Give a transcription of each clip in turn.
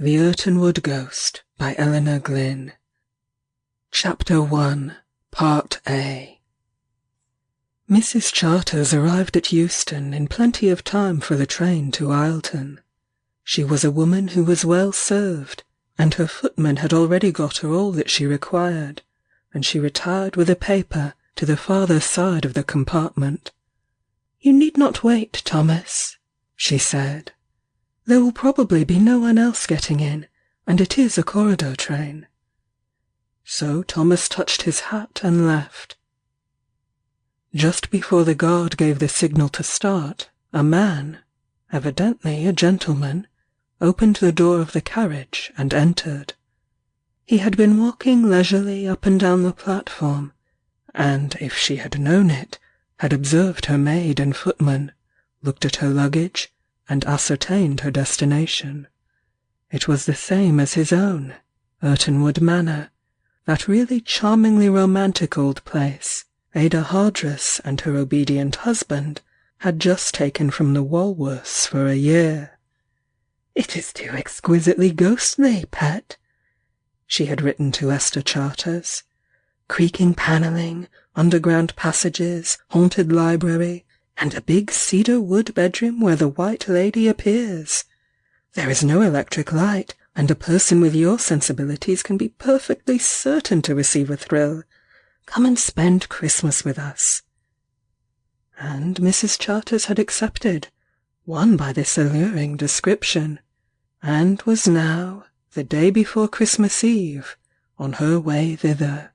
The Irtonwood Ghost by Eleanor Glynn. Chapter 1, Part A. Mrs. Charters arrived at Euston in plenty of time for the train to Eilton. She was a woman who was well served, and her footman had already got her all that she required, and she retired with a paper to the farther side of the compartment. "You need not wait, Thomas," she said. "There will probably be no one else getting in, and it is a corridor train." So Thomas touched his hat and left. Just before the guard gave the signal to start, a man, evidently a gentleman, opened the door of the carriage and entered. He had been walking leisurely up and down the platform, and, if she had known it, had observed her maid and footman, looked at her luggage, and ascertained her destination. It was the same as his own, Irtonwood Manor, that really charmingly romantic old place Ada Hardress and her obedient husband had just taken from the Walworths for a year. "It is too exquisitely ghostly, pet," she had written to Esther Charters. "Creaking panelling, underground passages, haunted library, and a big cedar wood bedroom where the White Lady appears. There is no electric light, and a person with your sensibilities can be perfectly certain to receive a thrill. Come and spend Christmas with us." And Mrs. Charters had accepted, won by this alluring description, and was now, the day before Christmas Eve, on her way thither.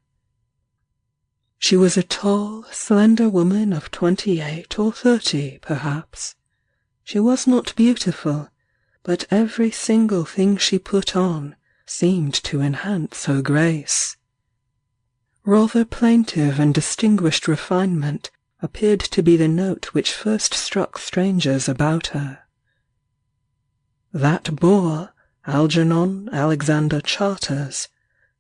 She was a tall, slender woman of 28 or 30, perhaps. She was not beautiful, but every single thing she put on seemed to enhance her grace. Rather plaintive and distinguished refinement appeared to be the note which first struck strangers about her. That boor, Algernon Alexander Charters,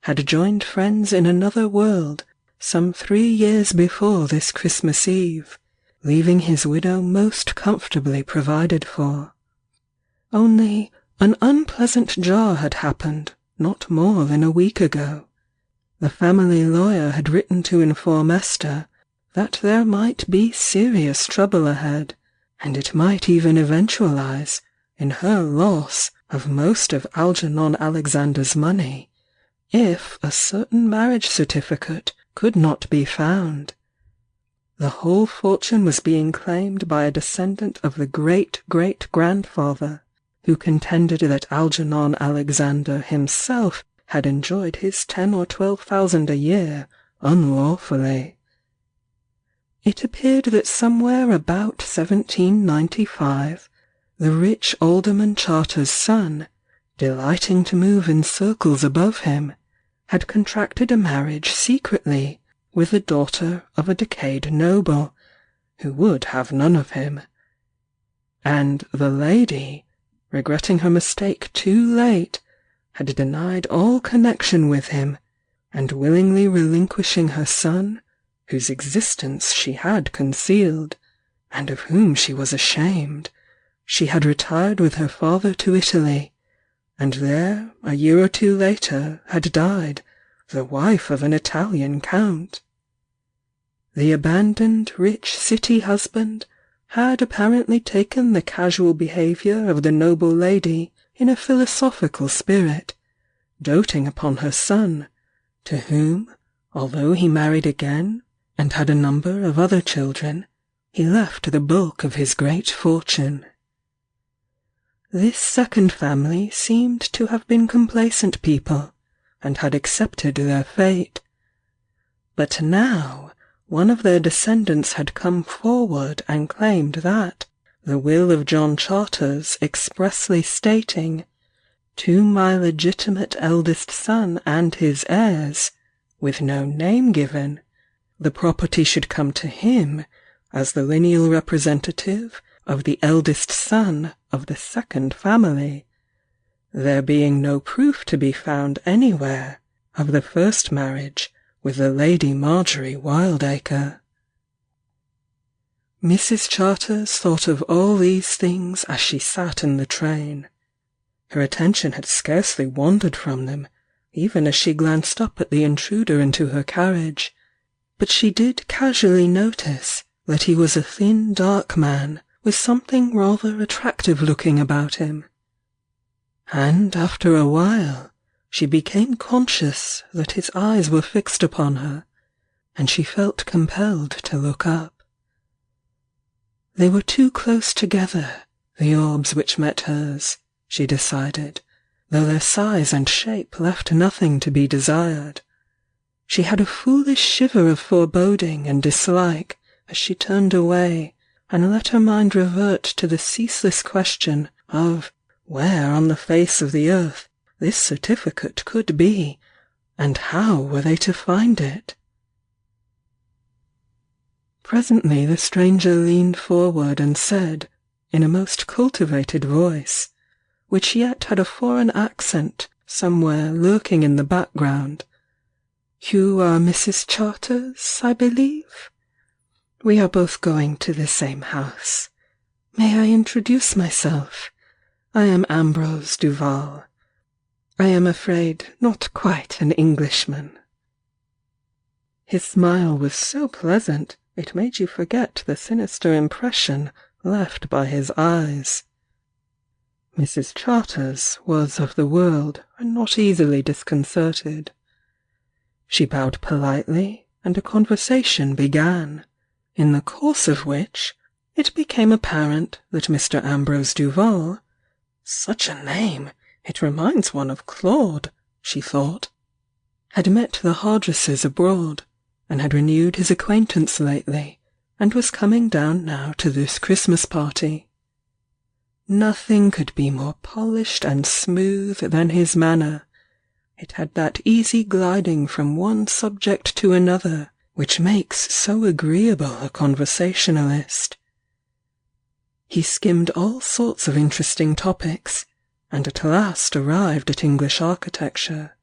had joined friends in another world some 3 years before this Christmas Eve, leaving his widow most comfortably provided for. Only an unpleasant jar had happened not more than a week ago. The family lawyer had written to inform Esther that there might be serious trouble ahead, and it might even eventualize in her loss of most of Algernon Alexander's money, if a certain marriage certificate could not be found. The whole fortune was being claimed by a descendant of the great-great-grandfather, who contended that Algernon Alexander himself had enjoyed his 10 or 12,000 a year unlawfully. It appeared that somewhere about 1795, the rich Alderman Charter's son, delighting to move in circles above him, had contracted a marriage secretly with the daughter of a decayed noble, who would have none of him. And the lady, regretting her mistake too late, had denied all connection with him, and willingly relinquishing her son, whose existence she had concealed, and of whom she was ashamed, she had retired with her father to Italy, and there, a year or 2 later, had died, the wife of an Italian count. The abandoned rich city husband had apparently taken the casual behaviour of the noble lady in a philosophical spirit, doting upon her son, to whom, although he married again, and had a number of other children, he left the bulk of his great fortune. This second family seemed to have been complacent people, and had accepted their fate. But now one of their descendants had come forward and claimed that, the will of John Charters expressly stating, "To my legitimate eldest son and his heirs," with no name given, the property should come to him as the lineal representative of the eldest son of the second family, there being no proof to be found anywhere of the first marriage with the Lady Marjorie Wildacre. Mrs. Charters thought of all these things as she sat in the train. Her attention had scarcely wandered from them, even as she glanced up at the intruder into her carriage, but she did casually notice that he was a thin, dark man with something rather attractive-looking about him. And after a while, she became conscious that his eyes were fixed upon her, and she felt compelled to look up. They were too close together, the orbs which met hers, she decided, though their size and shape left nothing to be desired. She had a foolish shiver of foreboding and dislike as she turned away and let her mind revert to the ceaseless question of where on the face of the earth this certificate could be, and how were they to find it? Presently the stranger leaned forward and said, in a most cultivated voice, which yet had a foreign accent somewhere lurking in the background, "You are Mrs. Charters, I believe? We are both going to the same house. May I introduce myself? I am Ambrose DuVole. I am afraid not quite an Englishman." His smile was so pleasant it made you forget the sinister impression left by his eyes. Mrs. Charters was of the world and not easily disconcerted. She bowed politely, and a conversation began, in the course of which it became apparent that Mr. Ambrose DuVole— such a name! It reminds one of Claude, she thought— had met the Hardresses abroad, and had renewed his acquaintance lately, and was coming down now to this Christmas party. Nothing could be more polished and smooth than his manner. It had that easy gliding from one subject to another which makes so agreeable a conversationalist. He skimmed all sorts of interesting topics, and at last arrived at English architecture.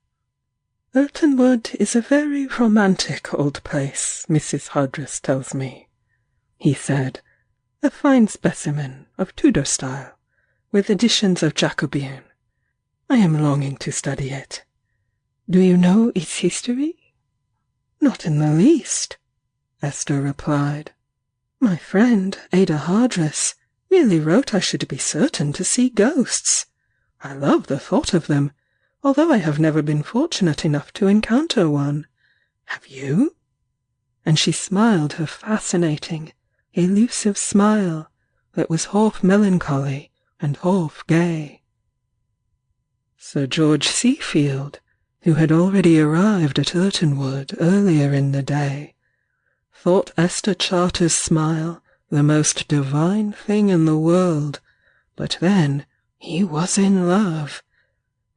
"Irtonwood is a very romantic old place, Mrs. Hardress tells me," he said, "a fine specimen of Tudor style, with additions of Jacobean. I am longing to study it. Do you know its history?" "Not in the least," Esther replied. "My friend, Ada Hardress, really wrote I should be certain to see ghosts. I love the thought of them, although I have never been fortunate enough to encounter one. Have you?" And she smiled her fascinating, elusive smile that was half melancholy and half gay. Sir George Seafield, who had already arrived at Irtonwood earlier in the day, thought Esther Charter's smile the most divine thing in the world, but then he was in love.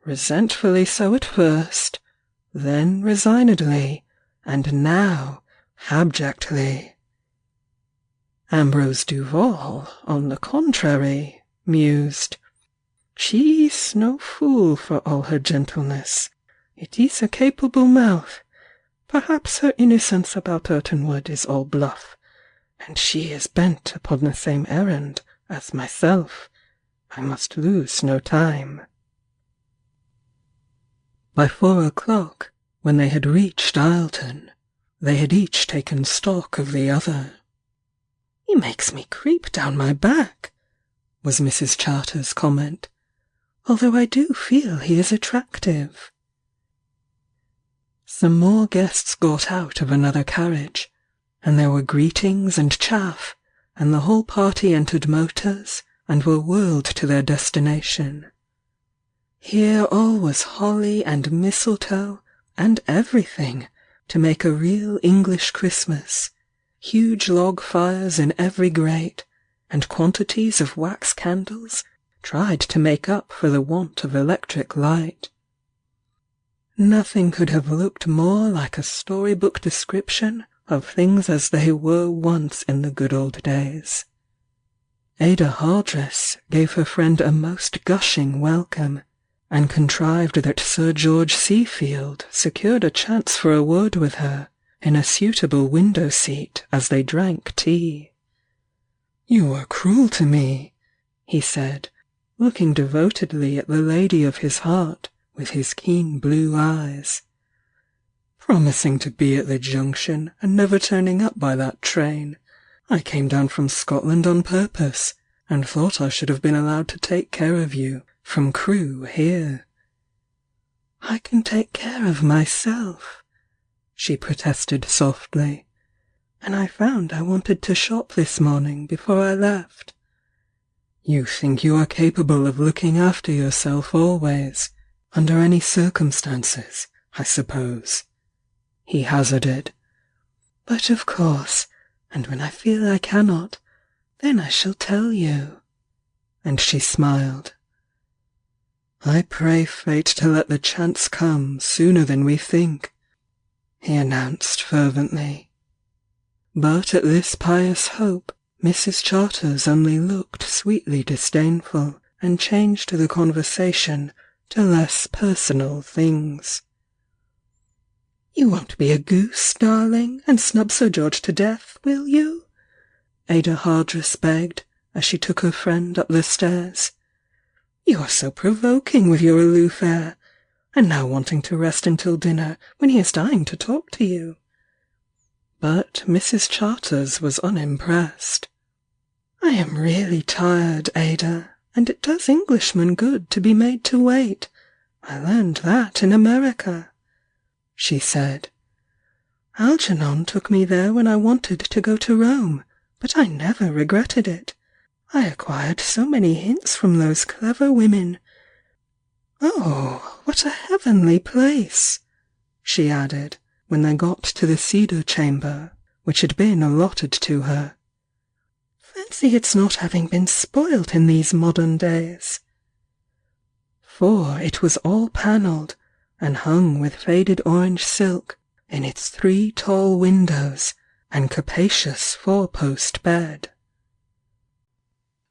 Resentfully so at first, then resignedly, and now abjectly. Ambrose DuVole, on the contrary, mused, "She is no fool for all her gentleness. It is a capable mouth. Perhaps her innocence about Irtonwood is all bluff, and she is bent upon the same errand as myself. I must lose no time." By 4 o'clock, when they had reached Eilton, they had each taken stock of the other. "He makes me creep down my back," was Mrs. Charter's comment, "although I do feel he is attractive." Some more guests got out of another carriage, and there were greetings and chaff, and the whole party entered motors and were whirled to their destination. Here all was holly and mistletoe and everything to make a real English Christmas, huge log fires in every grate, and quantities of wax candles tried to make up for the want of electric light. Nothing could have looked more like a storybook description of things as they were once in the good old days. Ada Hardress gave her friend a most gushing welcome, and contrived that Sir George Seafield secured a chance for a word with her in a suitable window seat as they drank tea. "You are cruel to me," he said, looking devotedly at the lady of his heart with his keen blue eyes. "Promising to be at the junction and never turning up by that train. I came down from Scotland on purpose, and thought I should have been allowed to take care of you from Crewe here." "I can take care of myself," she protested softly, "and I found I wanted to shop this morning before I left." "You think you are capable of looking after yourself always, under any circumstances, I suppose?" he hazarded. "But of course, and when I feel I cannot, then I shall tell you." And she smiled. "I pray fate to let the chance come sooner than we think," he announced fervently. But at this pious hope, Mrs. Charters only looked sweetly disdainful, and changed the conversation to less personal things. "You won't be a goose, darling, and snub Sir George to death, will you?" Ada Hardress begged, as she took her friend up the stairs. "You are so provoking with your aloof air, and now wanting to rest until dinner when he is dying to talk to you." But Mrs. Charters was unimpressed. "I am really tired, Ada, and it does Englishmen good to be made to wait. I learned that in America," she said. "Algernon took me there when I wanted to go to Rome, but I never regretted it. I acquired so many hints from those clever women. Oh, what a heavenly place!" she added, when they got to the cedar chamber, which had been allotted to her. "Fancy its not having been spoilt in these modern days." For it was all panelled, and hung with faded orange silk in its 3 tall windows and capacious 4-post bed.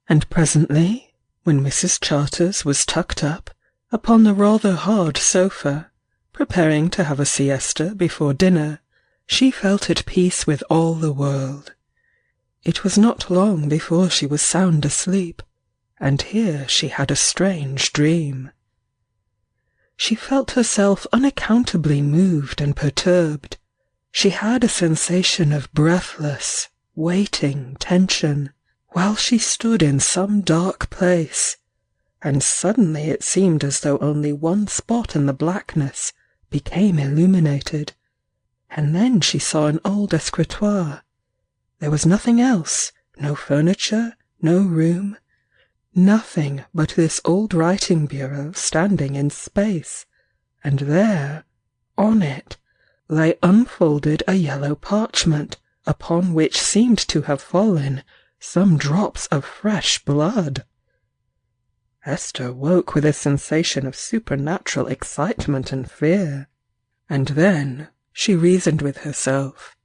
And presently, when Mrs. Charters was tucked up upon the rather hard sofa, preparing to have a siesta before dinner, she felt at peace with all the world. It was not long before she was sound asleep, and here she had a strange dream. She felt herself unaccountably moved and perturbed. She had a sensation of breathless, waiting tension, while she stood in some dark place, and suddenly it seemed as though only one spot in the blackness became illuminated, and then she saw an old escritoire. There was nothing else, no furniture, no room, nothing but this old writing bureau standing in space, and there, on it, lay unfolded a yellow parchment, upon which seemed to have fallen some drops of fresh blood. Esther woke with a sensation of supernatural excitement and fear, and then she reasoned with herself.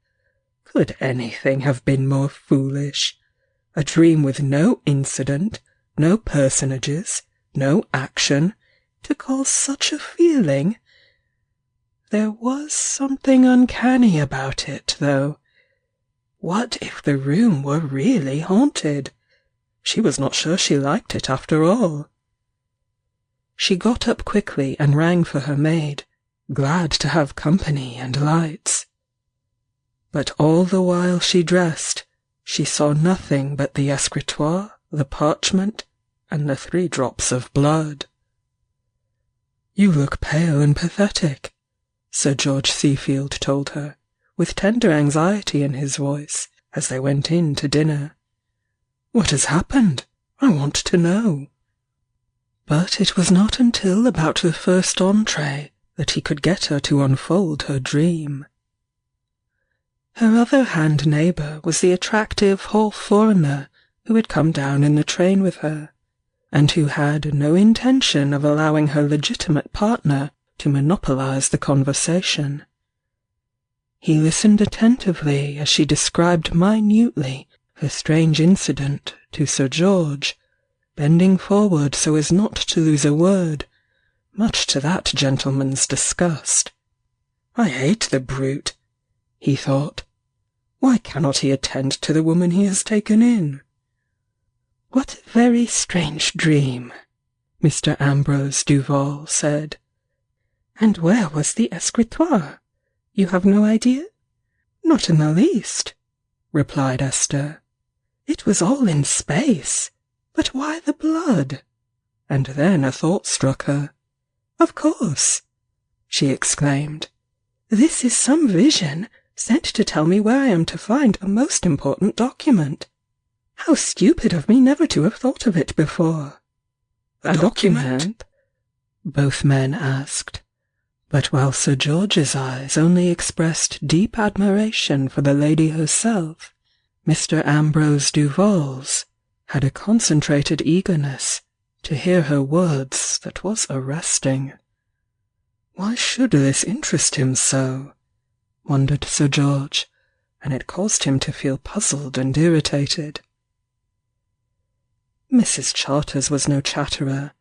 Could anything have been more foolish? A dream with no incident, no personages, no action, to cause such a feeling? There was something uncanny about it, though. What if the room were really haunted? She was not sure she liked it after all. She got up quickly and rang for her maid, glad to have company and lights. But all the while she dressed, she saw nothing but the escritoire, the parchment, and the 3 drops of blood. "You look pale and pathetic," Sir George Seafield told her, with tender anxiety in his voice, as they went in to dinner. "What has happened? I want to know." But it was not until about the first entree that he could get her to unfold her dream. Her other hand neighbour was the attractive hall foreigner who had come down in the train with her, and who had no intention of allowing her legitimate partner to monopolize the conversation. He listened attentively as she described minutely her strange incident to Sir George, bending forward so as not to lose a word, much to that gentleman's disgust. "I hate the brute," he thought. "Why cannot he attend to the woman he has taken in?" "What a very strange dream," Mr. Ambrose DuVole said. "And where was the escritoire? You have no idea?" "Not in the least," replied Esther. "It was all in space. But why the blood?" And then a thought struck her. "Of course," she exclaimed. "This is some vision sent to tell me where I am to find a most important document. How stupid of me never to have thought of it before." "A document?" both men asked. But while Sir George's eyes only expressed deep admiration for the lady herself, Mr. Ambrose DuVole's had a concentrated eagerness to hear her words that was arresting. Why should this interest him so? Wondered Sir George, and it caused him to feel puzzled and irritated. Mrs. Charters was no chatterer,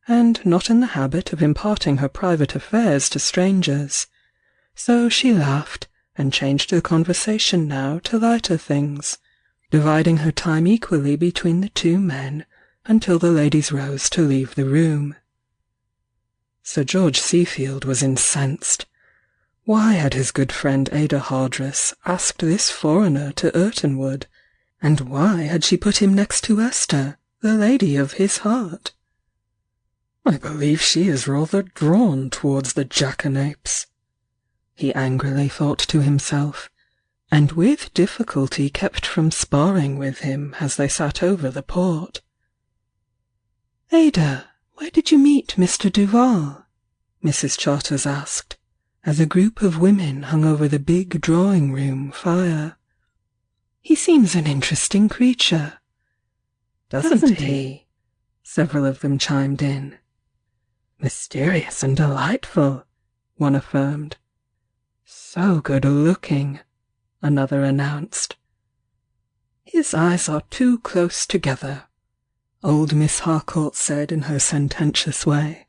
and not in the habit of imparting her private affairs to strangers, so she laughed and changed the conversation now to lighter things, dividing her time equally between the two men until the ladies rose to leave the room. Sir George Seafield was incensed. Why had his good friend Ada Hardress asked this foreigner to Irtonwood, and why had she put him next to Esther, the lady of his heart? "I believe she is rather drawn towards the jackanapes," he angrily thought to himself, and with difficulty kept from sparring with him as they sat over the port. "Ada, where did you meet Mr. DuVole?" Mrs. Charters asked, as a group of women hung over the big drawing-room fire. "He seems an interesting creature." "Doesn't he?" several of them chimed in. "Mysterious and delightful," one affirmed. "So good-looking," another announced. "His eyes are too close together," old Miss Harcourt said in her sententious way.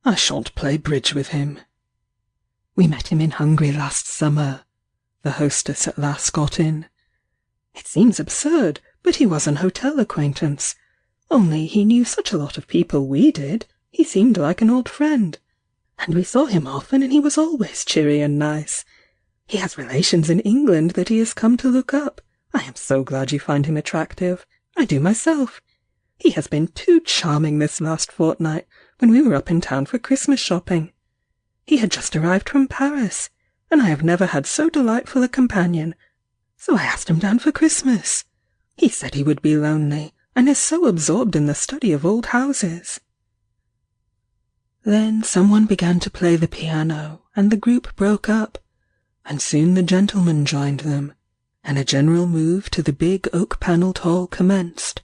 "I shan't play bridge with him." "We met him in Hungary last summer," the hostess at last got in. "It seems absurd, but he was an hotel acquaintance. Only he knew such a lot of people we did, he seemed like an old friend. And we saw him often and he was always cheery and nice. He has relations in England that he has come to look up. I am so glad you find him attractive. I do myself. He has been too charming this last fortnight when we were up in town for Christmas shopping. He had just arrived from Paris, and I have never had so delightful a companion. So I asked him down for Christmas. He said he would be lonely, and is so absorbed in the study of old houses." Then someone began to play the piano, and the group broke up, and soon the gentlemen joined them, and a general move to the big oak-panelled hall commenced,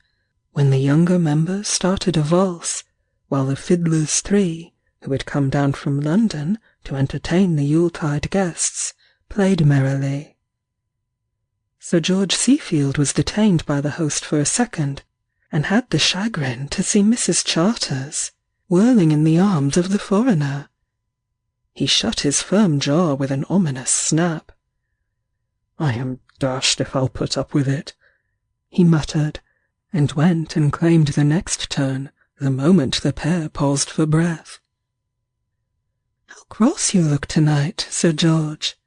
when the younger members started a valse, while the fiddlers three, who had come down from London to entertain the Yuletide guests, played merrily. Sir George Seafield was detained by the host for a second, and had the chagrin to see Mrs. Charters whirling in the arms of the foreigner. He shut his firm jaw with an ominous snap. "I am dashed if I'll put up with it," he muttered, and went and claimed the next turn the moment the pair paused for breath. "How cross you look tonight, Sir George,"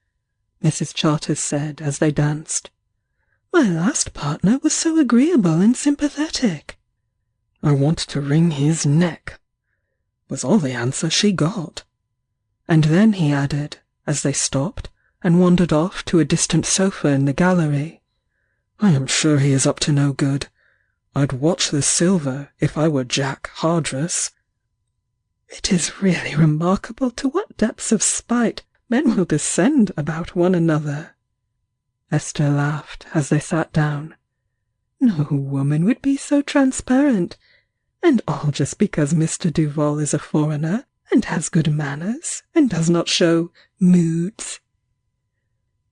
Mrs. Charters said as they danced. "My last partner was so agreeable and sympathetic." "I want to wring his neck," was all the answer she got. And then he added, as they stopped and wandered off to a distant sofa in the gallery, "I am sure he is up to no good. I'd watch the silver if I were Jack Hardress." "It is really remarkable to what depths of spite men will descend about one another." Esther laughed as they sat down. "No woman would be so transparent, and all just because Mr. DuVole is a foreigner, and has good manners, and does not show moods."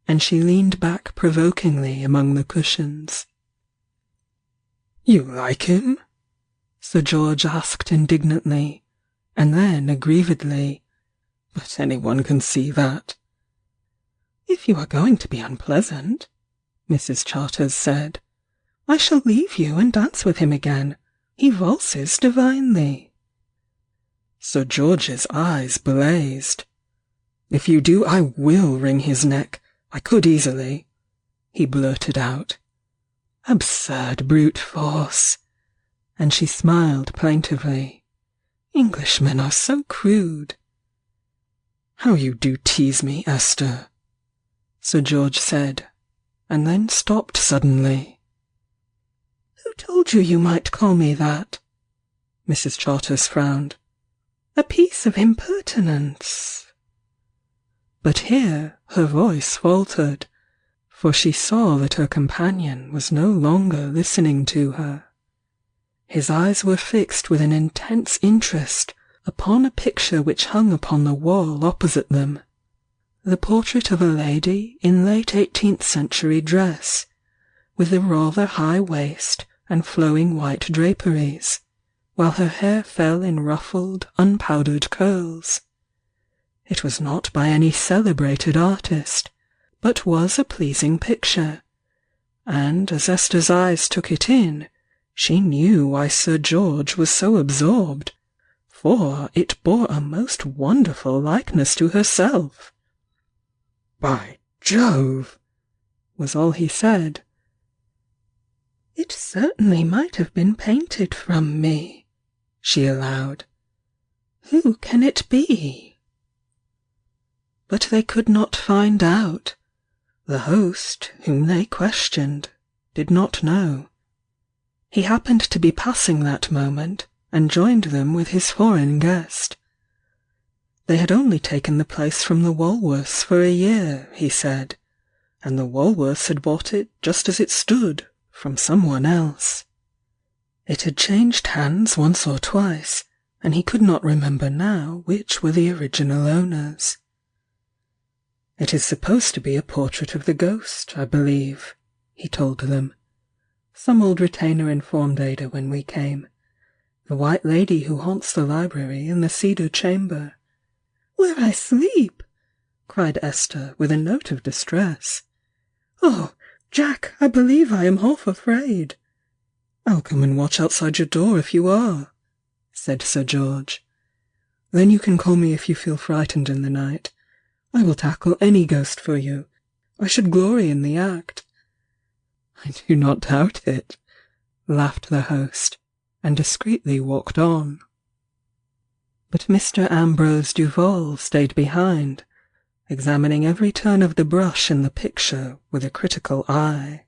And she leaned back provokingly among the cushions. "You like him?" Sir George asked indignantly, and then aggrievedly, "But anyone can see that." "If you are going to be unpleasant," Mrs. Charters said, "I shall leave you and dance with him again. He valses divinely." Sir George's eyes blazed. "If you do, I will wring his neck. I could easily," he blurted out. "Absurd brute force." And she smiled plaintively. "Englishmen are so crude." "How you do tease me, Esther," Sir George said, and then stopped suddenly. "Who told you you might call me that?" Mrs. Charters frowned. "A piece of impertinence." But here her voice faltered, for she saw that her companion was no longer listening to her. His eyes were fixed with an intense interest upon a picture which hung upon the wall opposite them. The portrait of a lady in late 18th century dress, with a rather high waist and flowing white draperies, while her hair fell in ruffled, unpowdered curls. It was not by any celebrated artist, but was a pleasing picture, and as Esther's eyes took it in, she knew why Sir George was so absorbed, for it bore a most wonderful likeness to herself. "By Jove!" was all he said. "It certainly might have been painted from me," she allowed. "Who can it be?" But they could not find out. The host, whom they questioned, did not know. He happened to be passing that moment, and joined them with his foreign guest. They had only taken the place from the Walworths for a year, he said, and the Walworths had bought it just as it stood, from someone else. It had changed hands once or twice, and he could not remember now which were the original owners. "It is supposed to be a portrait of the ghost, I believe," he told them. "Some old retainer informed Ada when we came. The white lady who haunts the library in the cedar chamber." "Where I sleep!" cried Esther with a note of distress. "Oh, Jack, I believe I am half afraid." "I'll come and watch outside your door if you are," said Sir George. "Then you can call me if you feel frightened in the night. I will tackle any ghost for you. I should glory in the act." "I do not doubt it," laughed the host, and discreetly walked on. But Mr. Ambrose DuVole stayed behind, examining every turn of the brush in the picture with a critical eye.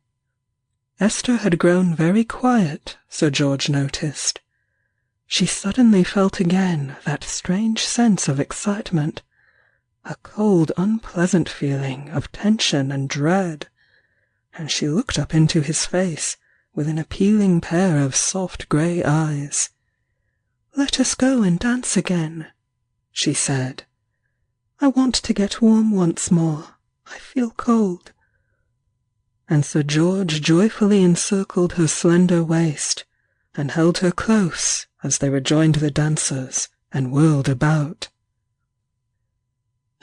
Esther had grown very quiet, Sir George noticed. She suddenly felt again that strange sense of excitement, a cold, unpleasant feeling of tension and dread, and she looked up into his face with an appealing pair of soft grey eyes. "Let us go and dance again," she said. "I want to get warm once more. I feel cold." And Sir George joyfully encircled her slender waist, and held her close as they rejoined the dancers and whirled about.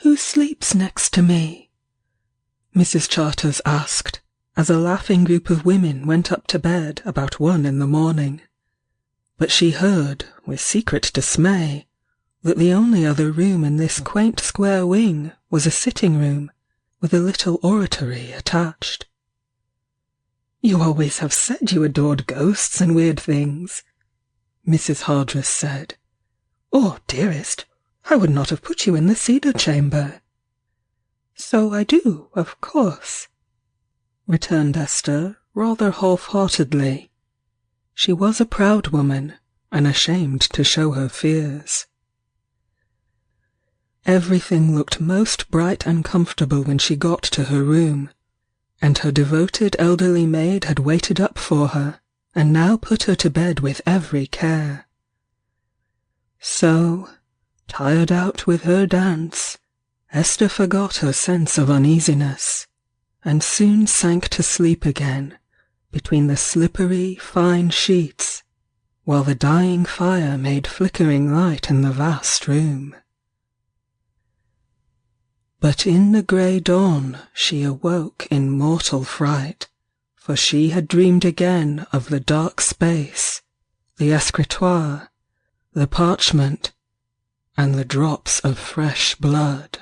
"Who sleeps next to me?" Mrs. Charters asked, as a laughing group of women went up to bed about 1 in the morning. But she heard, with secret dismay, that the only other room in this quaint square wing was a sitting-room, with a little oratory attached. "You always have said you adored ghosts and weird things," Mrs. Hardress said. "Oh, dearest, I would not have put you in the cedar chamber." "So I do, of course," returned Esther, rather half-heartedly. She was a proud woman, and ashamed to show her fears. Everything looked most bright and comfortable when she got to her room, and her devoted elderly maid had waited up for her, and now put her to bed with every care. So, tired out with her dance, Esther forgot her sense of uneasiness, and soon sank to sleep again, between the slippery, fine sheets, while the dying fire made flickering light in the vast room. But in the grey dawn she awoke in mortal fright, for she had dreamed again of the dark space, the escritoire, the parchment, and the drops of fresh blood.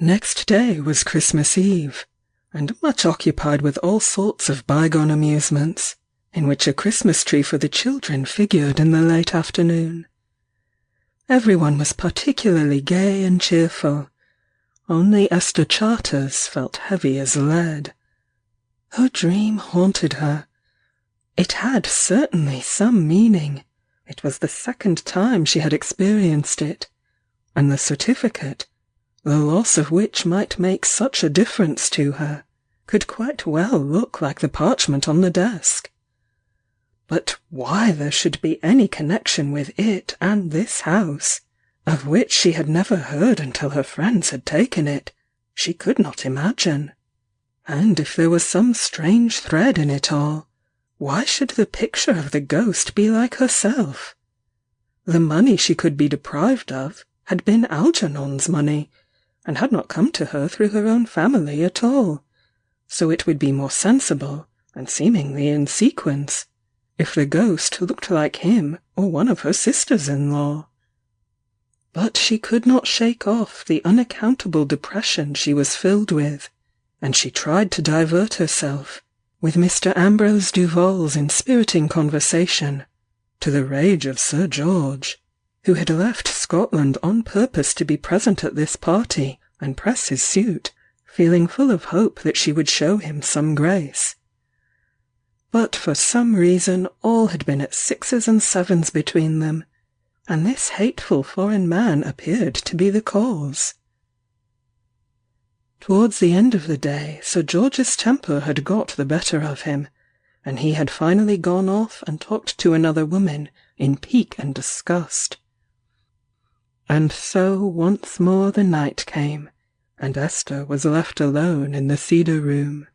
Next day was Christmas Eve, and much occupied with all sorts of bygone amusements, in which a Christmas tree for the children figured in the late afternoon. Everyone was particularly gay and cheerful. Only Esther Charters felt heavy as lead. Her dream haunted her. It had certainly some meaning. It was the second time she had experienced it, and the certificate, the loss of which might make such a difference to her, could quite well look like the parchment on the desk. But why there should be any connection with it and this house, of which she had never heard until her friends had taken it, she could not imagine. And if there was some strange thread in it all, why should the picture of the ghost be like herself? The money she could be deprived of had been Algernon's money, and had not come to her through her own family at all, so it would be more sensible, and seemingly in sequence, if the ghost looked like him or one of her sisters-in-law. But she could not shake off the unaccountable depression she was filled with, and she tried to divert herself with Mr. Ambrose DuVole's inspiriting conversation, to the rage of Sir George, who had left Scotland on purpose to be present at this party and press his suit, feeling full of hope that she would show him some grace. But for some reason all had been at sixes and sevens between them, and this hateful foreign man appeared to be the cause. Towards the end of the day, Sir George's temper had got the better of him, and he had finally gone off and talked to another woman in pique and disgust. And so once more the night came, and Esther was left alone in the cedar room.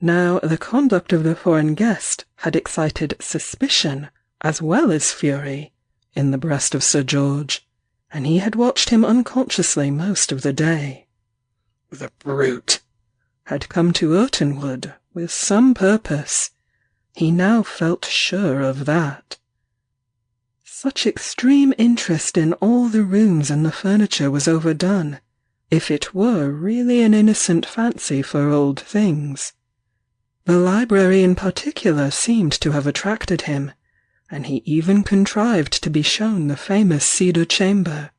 Now the conduct of the foreign guest had excited suspicion as well as fury in the breast of Sir George, and he had watched him unconsciously most of the day. The brute had come to Irtonwood with some purpose. He now felt sure of that. Such extreme interest in all the rooms and the furniture was overdone, if it were really an innocent fancy for old things. The library in particular seemed to have attracted him, and he even contrived to be shown the famous cedar chamber,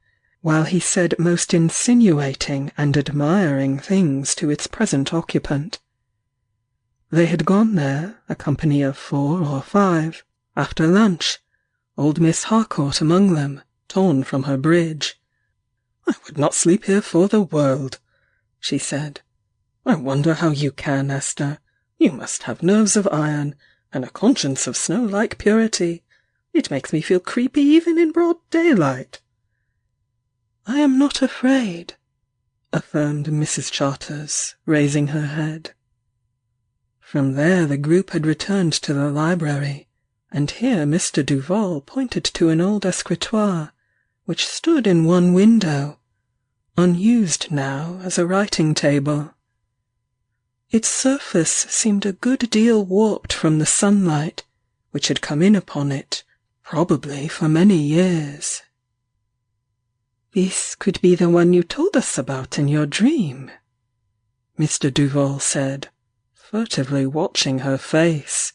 while he said most insinuating and admiring things to its present occupant. They had gone there, a company of 4 or 5, after lunch, old Miss Harcourt among them, torn from her bridge. "I would not sleep here for the world," she said. "I wonder how you can, Esther. You must have nerves of iron, and a conscience of snow-like purity. It makes me feel creepy even in broad daylight." "I am not afraid," affirmed Mrs. Charters, raising her head. From there the group had returned to the library, and here Mr. DuVole pointed to an old escritoire, which stood in one window, unused now as a writing table. Its surface seemed a good deal warped from the sunlight, which had come in upon it, probably for many years. "This could be the one you told us about in your dream," Mr. DuVole said, furtively watching her face.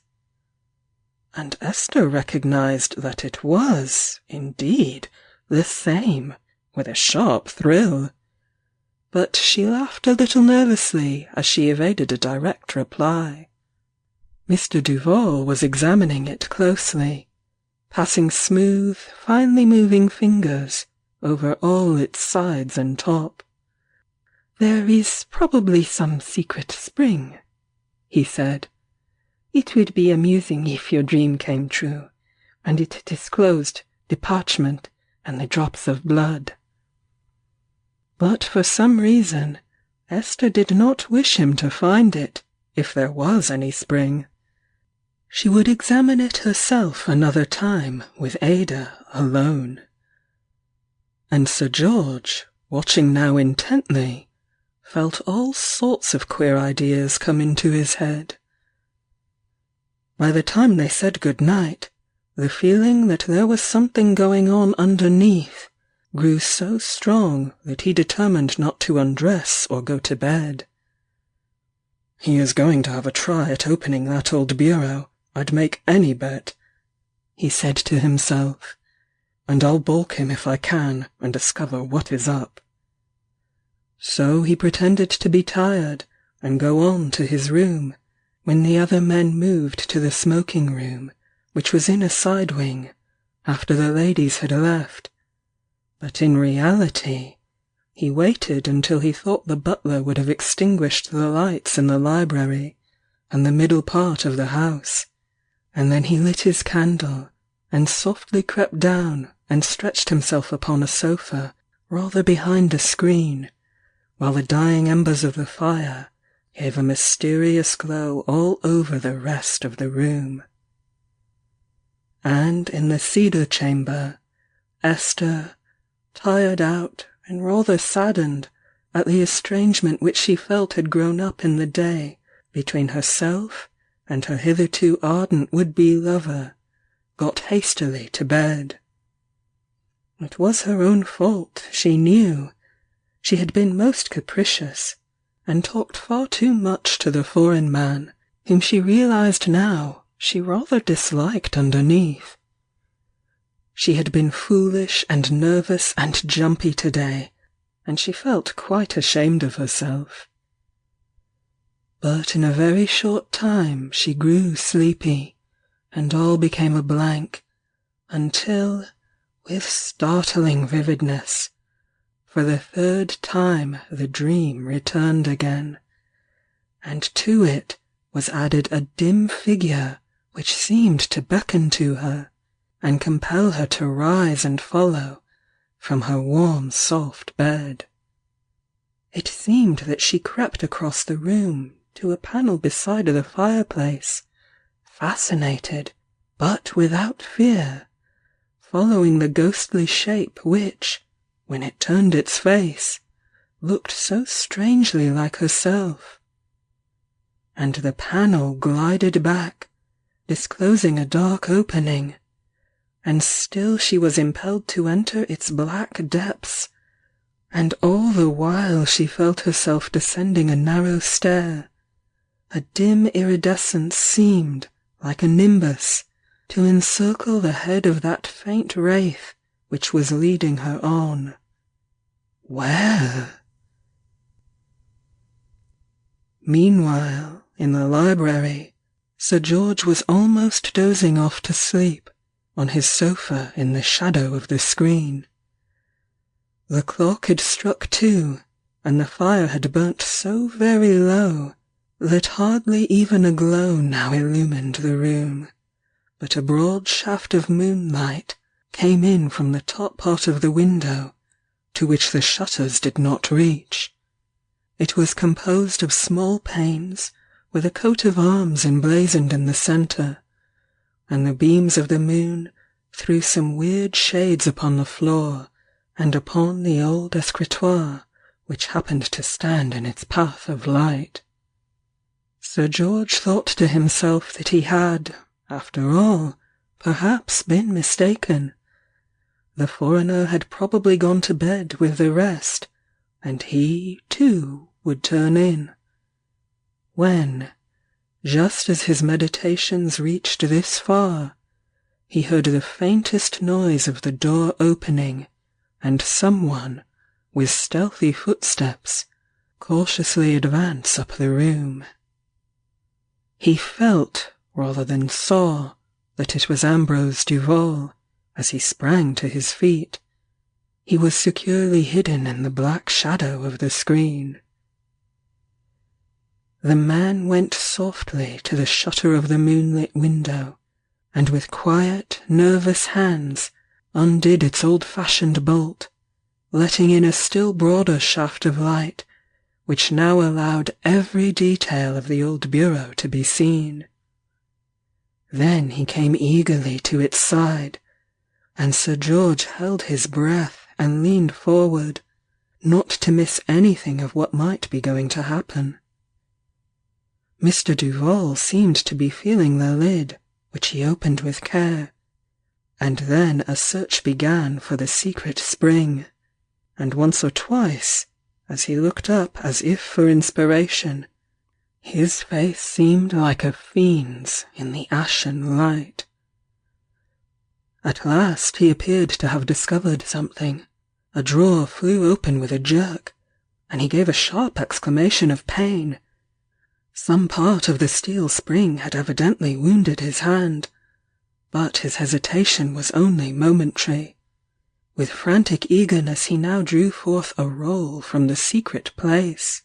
And Esther recognized that it was, indeed, the same, with a sharp thrill. But she laughed a little nervously as she evaded a direct reply. Mr. DuVole was examining it closely, passing smooth, finely moving fingers over all its sides and top. "There is probably some secret spring," he said. "It would be amusing if your dream came true, and it disclosed the parchment and the drops of blood." But for some reason, Esther did not wish him to find it, if there was any spring. She would examine it herself another time, with Ada alone. And Sir George, watching now intently, felt all sorts of queer ideas come into his head. By the time they said good night, The feeling that there was something going on underneath grew so strong that he determined not to undress or go to bed. "He is going to have a try at opening that old bureau, I'd make any bet," he said to himself, "and I'll balk him if I can and discover what is up." So he pretended to be tired and go on to his room, when the other men moved to the smoking room, which was in a side wing, after the ladies had left. But in reality, he waited until he thought the butler would have extinguished the lights in the library and the middle part of the house, and then he lit his candle and softly crept down and stretched himself upon a sofa rather behind a screen, while the dying embers of the fire gave a mysterious glow all over the rest of the room. And in the cedar chamber, Esther, tired out and rather saddened at the estrangement which she felt had grown up in the day between herself and her hitherto ardent would-be lover, got hastily to bed. It was her own fault, she knew. She had been most capricious, and talked far too much to the foreign man, whom she realized now she rather disliked underneath. She had been foolish and nervous and jumpy today, and she felt quite ashamed of herself. But in a very short time she grew sleepy, and all became a blank, until, with startling vividness, for the third time the dream returned again, and to it was added a dim figure which seemed to beckon to her, and compel her to rise and follow from her warm, soft bed. It seemed that she crept across the room to a panel beside the fireplace, fascinated, but without fear, following the ghostly shape which, when it turned its face, looked so strangely like herself. And the panel glided back, disclosing a dark opening, and still she was impelled to enter its black depths, and all the while she felt herself descending a narrow stair. A dim iridescence seemed, like a nimbus, to encircle the head of that faint wraith which was leading her on. Where? Meanwhile, in the library, Sir George was almost dozing off to sleep, on his sofa in the shadow of the screen. The clock had struck 2, and the fire had burnt so very low that hardly even a glow now illumined the room, but a broad shaft of moonlight came in from the top part of the window, to which the shutters did not reach. It was composed of small panes, with a coat of arms emblazoned in the centre, and the beams of the moon threw some weird shades upon the floor and upon the old escritoire which happened to stand in its path of light. Sir George thought to himself that he had, after all, perhaps been mistaken. The foreigner had probably gone to bed with the rest, and he, too, would turn in. When, just as his meditations reached this far, he heard the faintest noise of the door opening, and someone, with stealthy footsteps, cautiously advance up the room. He felt, rather than saw, that it was Ambrose DuVole, as he sprang to his feet. He was securely hidden in the black shadow of the screen. The man went softly to the shutter of the moonlit window, and with quiet, nervous hands undid its old-fashioned bolt, letting in a still broader shaft of light, which now allowed every detail of the old bureau to be seen. Then he came eagerly to its side, and Sir George held his breath and leaned forward, not to miss anything of what might be going to happen. Mr. DuVole seemed to be feeling the lid, which he opened with care, and then a search began for the secret spring, and once or twice, as he looked up as if for inspiration, his face seemed like a fiend's in the ashen light. At last he appeared to have discovered something. A drawer flew open with a jerk, and he gave a sharp exclamation of pain. Some part of the steel spring had evidently wounded his hand, but his hesitation was only momentary. With frantic eagerness he now drew forth a roll from the secret place.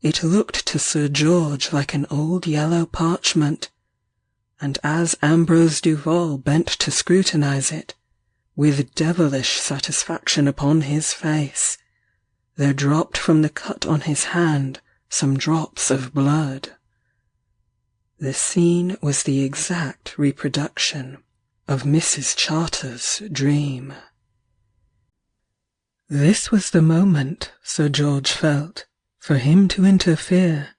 It looked to Sir George like an old yellow parchment, and as Ambrose DuVole bent to scrutinize it, with devilish satisfaction upon his face, there dropped from the cut on his hand some drops of blood. The scene was the exact reproduction of Mrs. Charter's dream. This was the moment, Sir George felt, for him to interfere,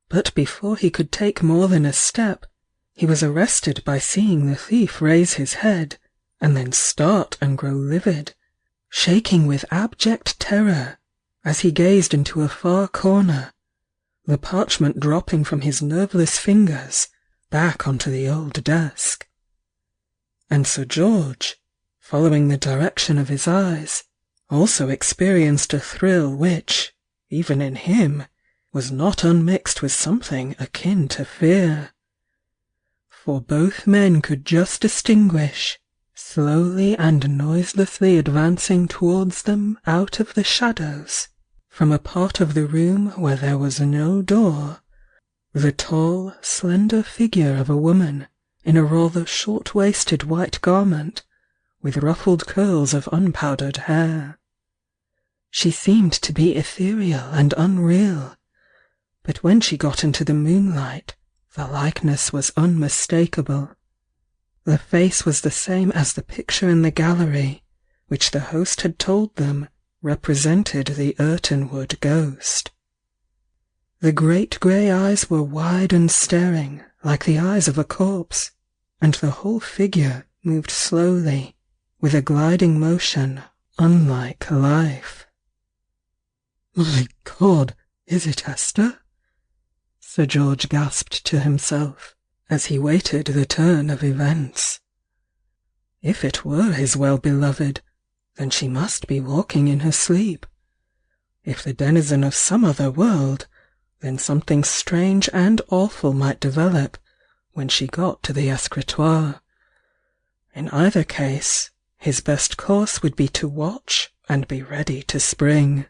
but before he could take more than a step, he was arrested by seeing the thief raise his head, and then start and grow livid, shaking with abject terror as he gazed into a far corner, the parchment dropping from his nerveless fingers back onto the old desk. And Sir George, following the direction of his eyes, also experienced a thrill which, even in him, was not unmixed with something akin to fear. For both men could just distinguish, slowly and noiselessly advancing towards them out of the shadows, from a part of the room where there was no door, the tall, slender figure of a woman in a rather short-waisted white garment, with ruffled curls of unpowdered hair. She seemed to be ethereal and unreal, but when she got into the moonlight, the likeness was unmistakable. The face was the same as the picture in the gallery, which the host had told them represented the Irtonwood Ghost. The great grey eyes were wide and staring, like the eyes of a corpse, and the whole figure moved slowly, with a gliding motion unlike life. "My God, is it Esther?" Sir George gasped to himself, as he waited the turn of events. If it were his well-beloved, then she must be walking in her sleep. If the denizen of some other world, then something strange and awful might develop when she got to the escritoire. In either case, his best course would be to watch and be ready to spring.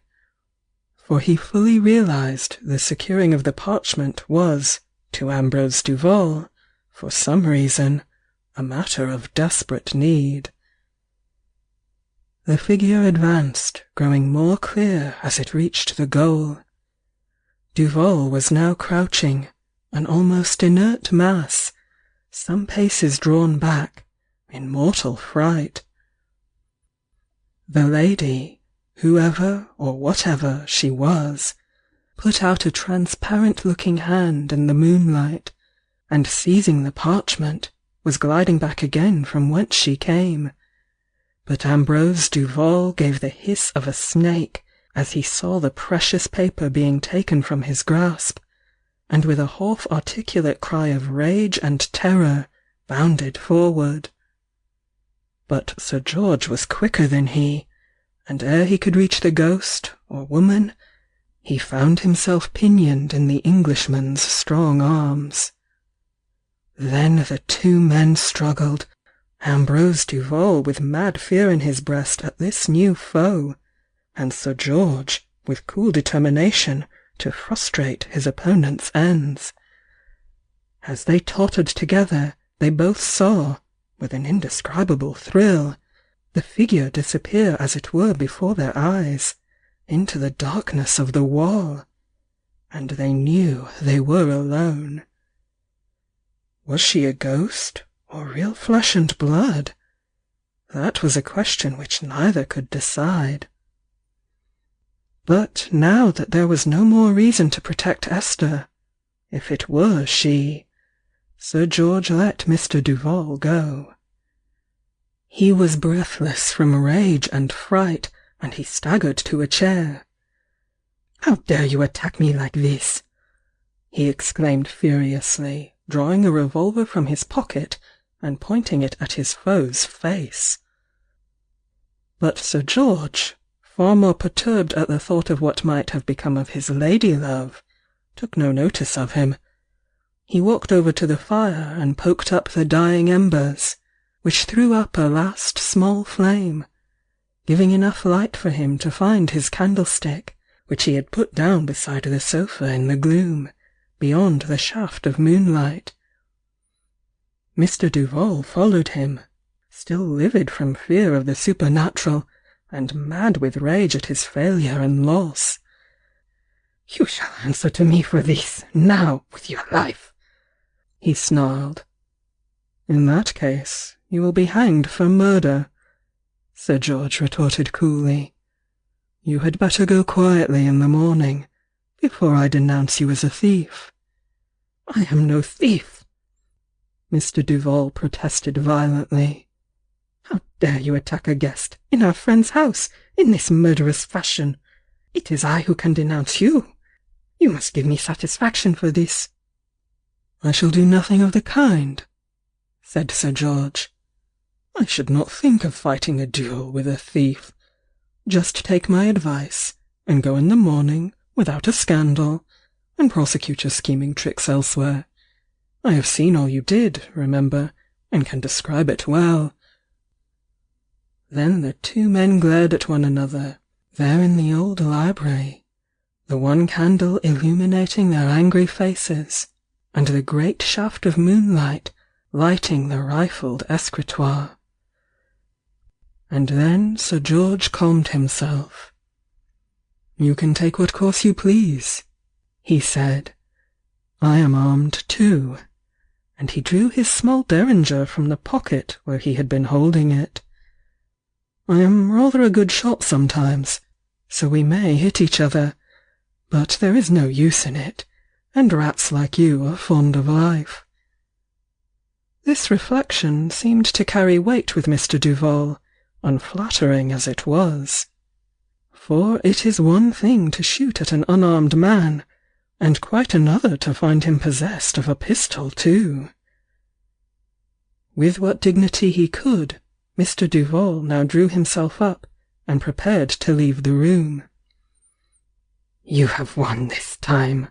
For he fully realized the securing of the parchment was, to Ambrose DuVole, for some reason, a matter of desperate need. The figure advanced, growing more clear as it reached the goal. DuVole was now crouching, an almost inert mass, some paces drawn back, in mortal fright. The lady, whoever or whatever she was, put out a transparent-looking hand in the moonlight, and seizing the parchment, was gliding back again from whence she came. But Ambrose DuVole gave the hiss of a snake as he saw the precious paper being taken from his grasp, and with a half-articulate cry of rage and terror, bounded forward. But Sir George was quicker than he, and ere he could reach the ghost, or woman, he found himself pinioned in the Englishman's strong arms. Then the two men struggled, Ambrose DuVole with mad fear in his breast at this new foe, and Sir George with cool determination to frustrate his opponent's ends. As they tottered together, they both saw, with an indescribable thrill, the figure disappear as it were before their eyes, into the darkness of the wall, and they knew they were alone. Was she a ghost, or real flesh and blood? That was a question which neither could decide. But now that there was no more reason to protect Esther, if it were she, Sir George let Mr. DuVole go. He was breathless from rage and fright, and he staggered to a chair. "How dare you attack me like this?" he exclaimed furiously, drawing a revolver from his pocket and pointing it at his foe's face. But Sir George, far more perturbed at the thought of what might have become of his lady-love, took no notice of him. He walked over to the fire and poked up the dying embers, which threw up a last small flame, giving enough light for him to find his candlestick, which he had put down beside the sofa in the gloom, beyond the shaft of moonlight. Mr. DuVole followed him, still livid from fear of the supernatural, and mad with rage at his failure and loss. "You shall answer to me for this, now, with your life," he snarled. "In that case, you will be hanged for murder," Sir George retorted coolly. "You had better go quietly in the morning, before I denounce you as a thief." "I am no thief," Mr. DuVole protested violently. "How dare you attack a guest, in our friend's house, in this murderous fashion? It is I who can denounce you. You must give me satisfaction for this." "I shall do nothing of the kind," said Sir George. "I should not think of fighting a duel with a thief. Just take my advice, and go in the morning, without a scandal, and prosecute your scheming tricks elsewhere. I have seen all you did, remember, and can describe it well." Then the two men glared at one another, there in the old library, the one candle illuminating their angry faces, and the great shaft of moonlight lighting the rifled escritoire. And then Sir George calmed himself. "You can take what course you please," he said. "I am armed too," and he drew his small derringer from the pocket where he had been holding it. "I am rather a good shot sometimes, so we may hit each other, but there is no use in it, and rats like you are fond of life." This reflection seemed to carry weight with Mr. DuVole, unflattering as it was. For it is one thing to shoot at an unarmed man, and quite another to find him possessed of a pistol too. With what dignity he could, Mr. DuVole now drew himself up and prepared to leave the room. "You have won this time,"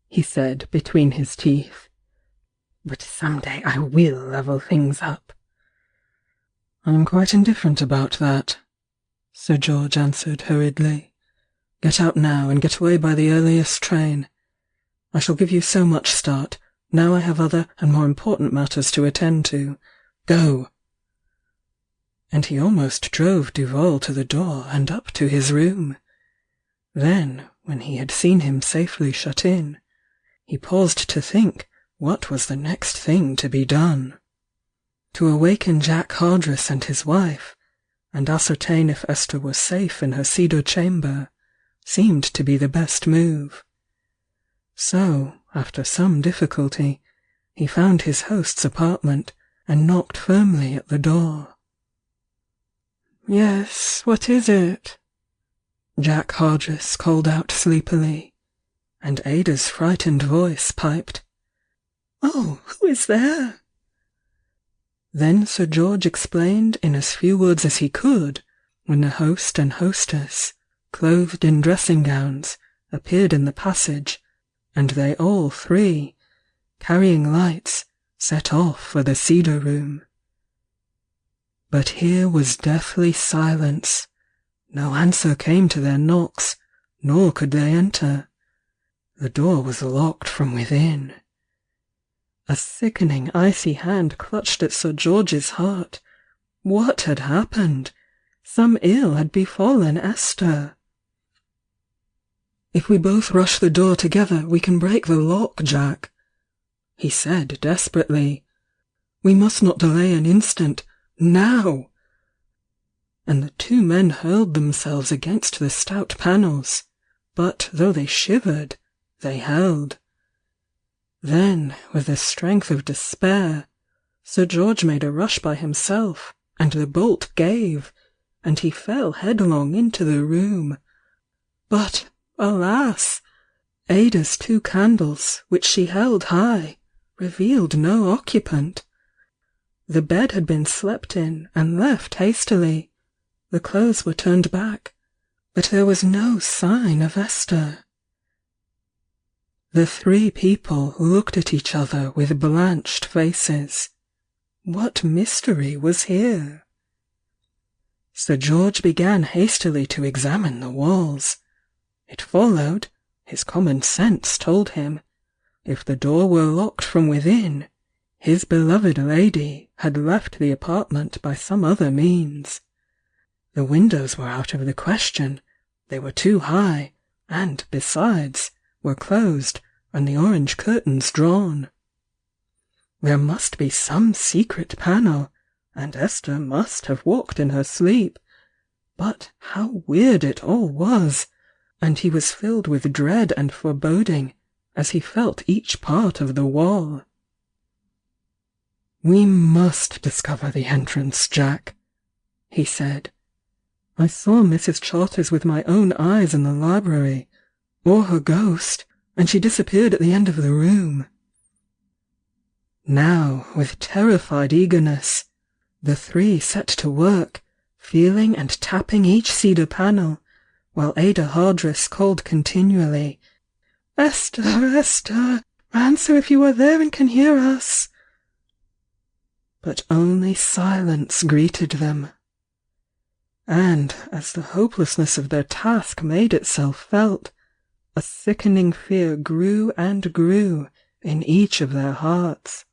he said between his teeth. "But someday I will level things up." "I am quite indifferent about that," Sir George answered hurriedly. "Get out now and get away by the earliest train. I shall give you so much start, now I have other and more important matters to attend to. Go!" And he almost drove DuVole to the door and up to his room. Then, when he had seen him safely shut in, he paused to think what was the next thing to be done. To awaken Jack Hardress and his wife, and ascertain if Esther was safe in her cedar chamber, seemed to be the best move. So, after some difficulty, he found his host's apartment and knocked firmly at the door. "Yes, what is it?" Jack Hardress called out sleepily, and Ada's frightened voice piped, "Oh, who is there?" Then Sir George explained in as few words as he could, when the host and hostess, clothed in dressing gowns, appeared in the passage, and they all three, carrying lights, set off for the cedar room. But here was deathly silence. No answer came to their knocks, nor could they enter. The door was locked from within. A sickening icy hand clutched at Sir George's heart. What had happened? Some ill had befallen Esther. "If we both rush the door together, we can break the lock, Jack," he said desperately. "We must not delay an instant. Now!" And the two men hurled themselves against the stout panels, but though they shivered, they held. Then, with the strength of despair, Sir George made a rush by himself, and the bolt gave, and he fell headlong into the room. But, alas! Ada's 2 candles, which she held high, revealed no occupant. The bed had been slept in and left hastily. The clothes were turned back, but there was no sign of Esther. The 3 people looked at each other with blanched faces. What mystery was here? Sir George began hastily to examine the walls. It followed, his common sense told him, if the door were locked from within, his beloved lady had left the apartment by some other means. The windows were out of the question, they were too high, and, besides, were closed and the orange curtains drawn. There must be some secret panel, and Esther must have walked in her sleep. But how weird it all was, and he was filled with dread and foreboding as he felt each part of the wall. "We must discover the entrance, Jack," he said. "I saw Mrs. Charters with my own eyes in the library, or her ghost, and she disappeared at the end of the room." Now, with terrified eagerness, the 3 set to work, feeling and tapping each cedar panel, while Ada Hardress called continually, "Esther, Esther, answer if you are there and can hear us." But only silence greeted them. And, as the hopelessness of their task made itself felt, a sickening fear grew and grew in each of their hearts.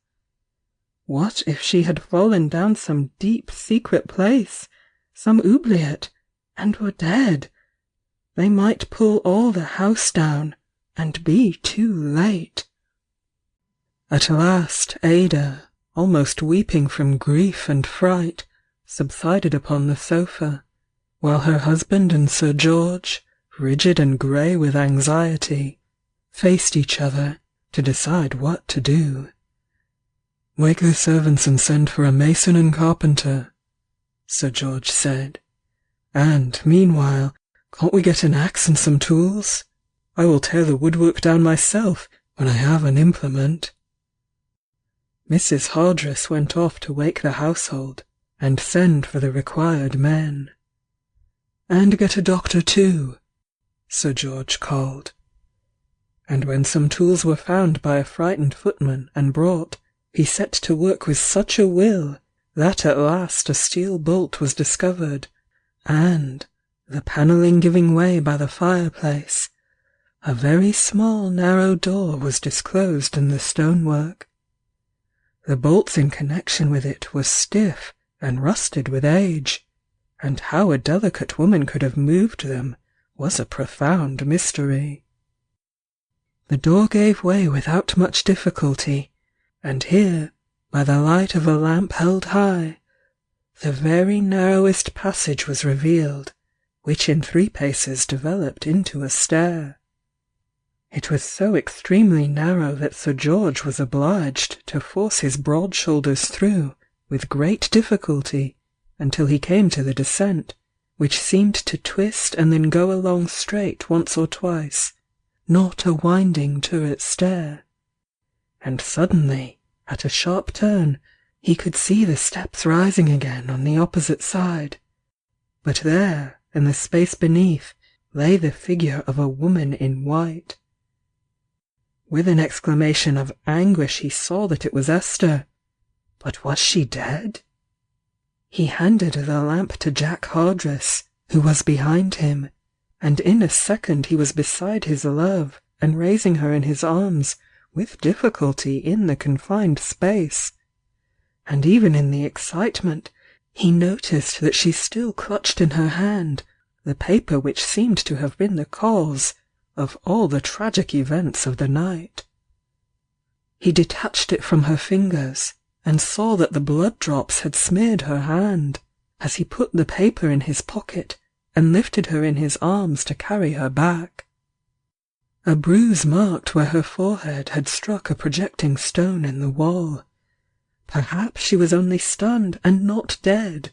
What if she had fallen down some deep secret place, some oubliette, and were dead? They might pull all the house down, and be too late. At last Ada, almost weeping from grief and fright, subsided upon the sofa, while her husband and Sir George, rigid and grey with anxiety, faced each other to decide what to do. "Wake the servants and send for a mason and carpenter," Sir George said. "And, meanwhile, can't we get an axe and some tools? I will tear the woodwork down myself when I have an implement." Mrs. Hardress went off to wake the household and send for the required men. "And get a doctor too," Sir George called. And when some tools were found by a frightened footman and brought, he set to work with such a will that at last a steel bolt was discovered, and, the panelling giving way by the fireplace, a very small narrow door was disclosed in the stonework. The bolts in connection with it were stiff and rusted with age, and how a delicate woman could have moved them was a profound mystery. The door gave way without much difficulty, and here, by the light of a lamp held high, the very narrowest passage was revealed, which in 3 paces developed into a stair. It was so extremely narrow that Sir George was obliged to force his broad shoulders through with great difficulty until he came to the descent, which seemed to twist and then go along straight once or twice, not a winding turret stair. And suddenly, at a sharp turn, he could see the steps rising again on the opposite side. But there, in the space beneath, lay the figure of a woman in white. With an exclamation of anguish he saw that it was Esther. But was she dead? He handed the lamp to Jack Hardress, who was behind him, and in a second he was beside his love and raising her in his arms, with difficulty in the confined space. And even in the excitement, he noticed that she still clutched in her hand the paper which seemed to have been the cause of all the tragic events of the night. He detached it from her fingers, and saw that the blood drops had smeared her hand, as he put the paper in his pocket and lifted her in his arms to carry her back. A bruise marked where her forehead had struck a projecting stone in the wall, Perhaps she was only stunned and not dead.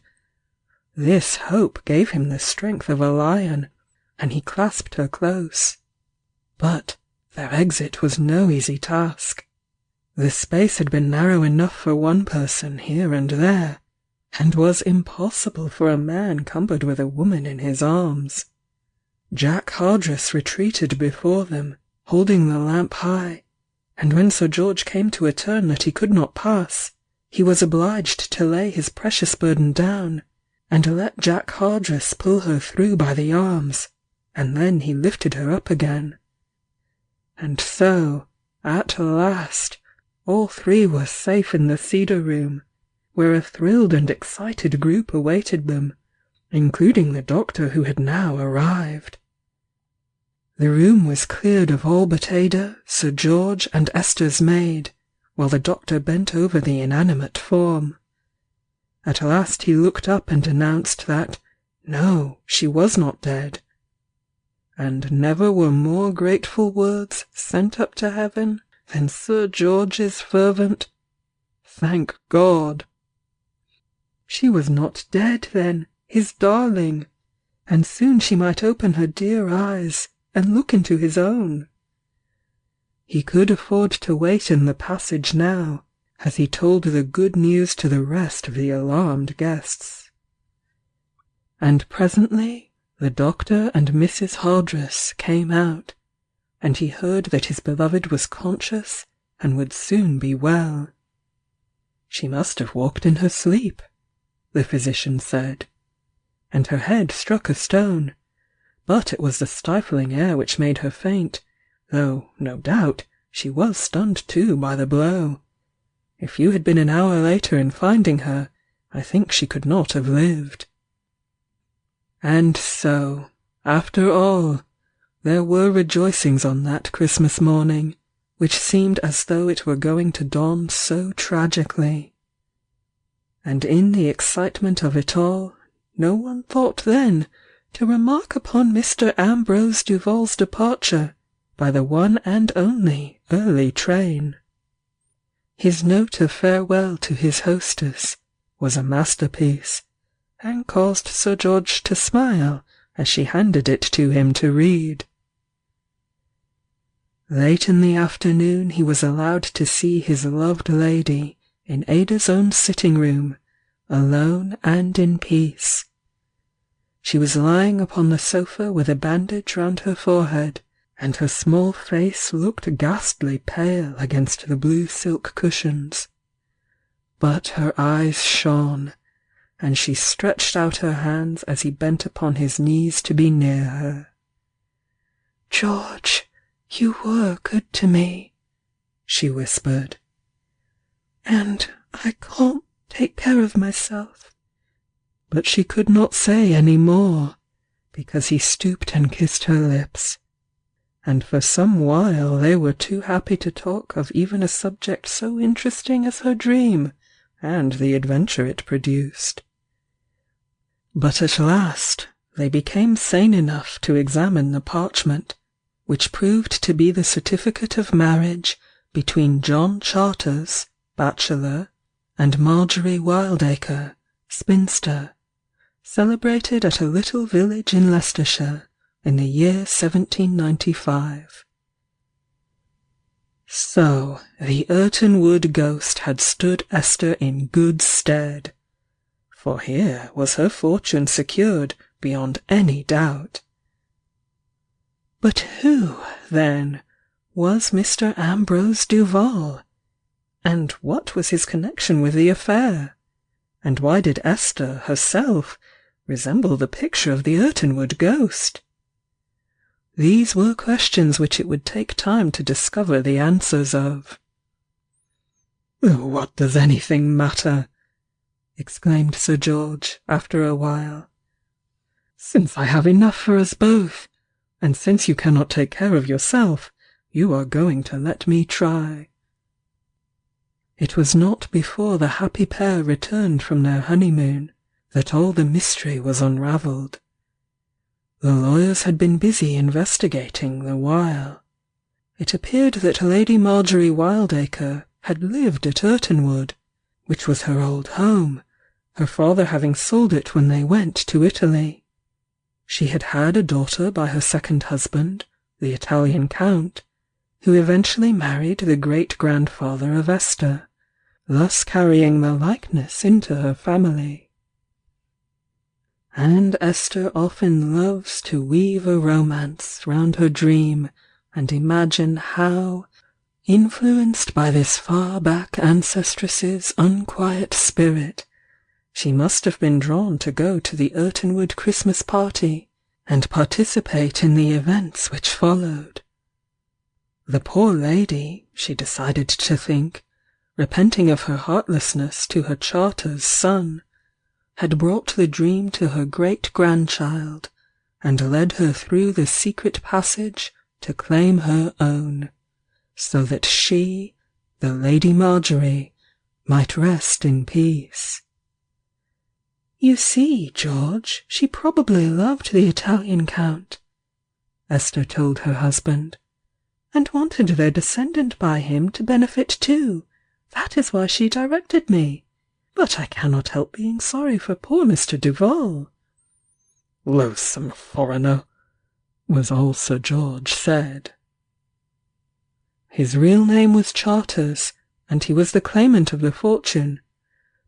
This hope gave him the strength of a lion, and he clasped her close. But their exit was no easy task. The space had been narrow enough for one person here and there, and was impossible for a man cumbered with a woman in his arms. Jack Hardress retreated before them, holding the lamp high, and when Sir George came to a turn that he could not pass, he was obliged to lay his precious burden down, and let Jack Hardress pull her through by the arms, and then he lifted her up again. And so, at last, all three were safe in the cedar room, where a thrilled and excited group awaited them, including the doctor who had now arrived. The room was cleared of all but Ada, Sir George, and Esther's maid, while the doctor bent over the inanimate form. At last he looked up and announced that, no, she was not dead. And never were more grateful words sent up to heaven than Sir George's fervent, "Thank God." She was not dead, then, his darling, and soon she might open her dear eyes and look into his own. He could afford to wait in the passage now, as he told the good news to the rest of the alarmed guests. And presently the doctor and Mrs. Hardress came out, and he heard that his beloved was conscious and would soon be well. She must have walked in her sleep, the physician said, and her head struck a stone, but it was the stifling air which made her faint, though, no doubt, she was stunned too by the blow. If you had been an hour later in finding her, I think she could not have lived. And so, after all, there were rejoicings on that Christmas morning, which seemed as though it were going to dawn so tragically. And in the excitement of it all, no one thought then to remark upon Mr. Ambrose DuVole's departure by the one and only early train. His note of farewell to his hostess was a masterpiece, and caused Sir George to smile as she handed it to him to read. Late in the afternoon he was allowed to see his loved lady in Ada's own sitting-room, alone and in peace. She was lying upon the sofa with a bandage round her forehead, and her small face looked ghastly pale against the blue silk cushions. But her eyes shone, and she stretched out her hands as he bent upon his knees to be near her. "George, you were good to me," she whispered. "And I can't take care of myself." But she could not say any more, because he stooped and kissed her lips, and for some while they were too happy to talk of even a subject so interesting as her dream and the adventure it produced. But at last they became sane enough to examine the parchment, which proved to be the certificate of marriage between John Charters, bachelor, and Marjorie Wildacre, spinster, celebrated at a little village in Leicestershire in the year 1795. So the Irtonwood Ghost had stood Esther in good stead, for here was her fortune secured beyond any doubt. But who, then, was Mr. Ambrose DuVole? And what was his connection with the affair? And why did Esther, herself, resemble the picture of the Irtonwood Ghost? These were questions which it would take time to discover the answers of. "What does anything matter?" exclaimed Sir George, after a while. "Since I have enough for us both, and since you cannot take care of yourself, you are going to let me try." It was not before the happy pair returned from their honeymoon that all the mystery was unravelled. The lawyers had been busy investigating the while. It appeared that Lady Marjorie Wildacre had lived at Irtonwood, which was her old home, her father having sold it when they went to Italy. She had had a daughter by her second husband, the Italian Count, who eventually married the great-grandfather of Esther, thus carrying the likeness into her family. And Esther often loves to weave a romance round her dream and imagine how, influenced by this far-back ancestress's unquiet spirit, she must have been drawn to go to the Irtonwood Christmas party and participate in the events which followed. The poor lady, she decided to think, repenting of her heartlessness to her Charter's son, had brought the dream to her great-grandchild and led her through the secret passage to claim her own, so that she, the Lady Marjorie, might rest in peace. "You see, George, she probably loved the Italian Count," Esther told her husband, "and wanted their descendant by him to benefit too. That is why she directed me. But I cannot help being sorry for poor Mr. DuVole." "Loathsome foreigner," was all Sir George said. His real name was Charters, and he was the claimant of the fortune,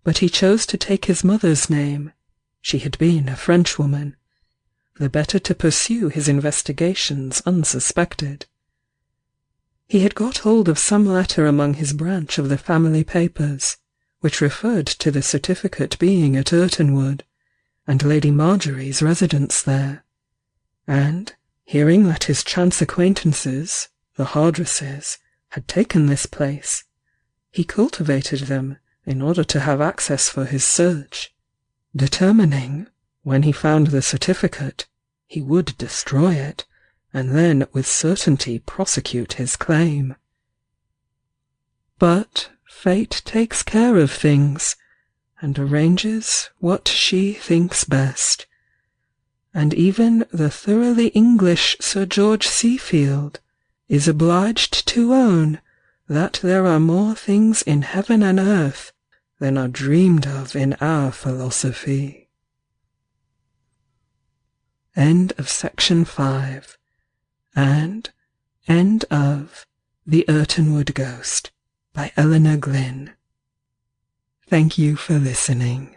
but he chose to take his mother's name, she had been a Frenchwoman, the better to pursue his investigations unsuspected. He had got hold of some letter among his branch of the family papers, which referred to the certificate being at Irtonwood, and Lady Marjorie's residence there, and, hearing that his chance acquaintances, the Hardresses, had taken this place, he cultivated them in order to have access for his search, determining, when he found the certificate, he would destroy it, and then with certainty prosecute his claim. But fate takes care of things, and arranges what she thinks best, and even the thoroughly English Sir George Seafield is obliged to own that there are more things in heaven and earth than are dreamed of in our philosophy. End of section 5, and end of The Irtonwood Ghost by Eleanor Glynn. Thank you for listening.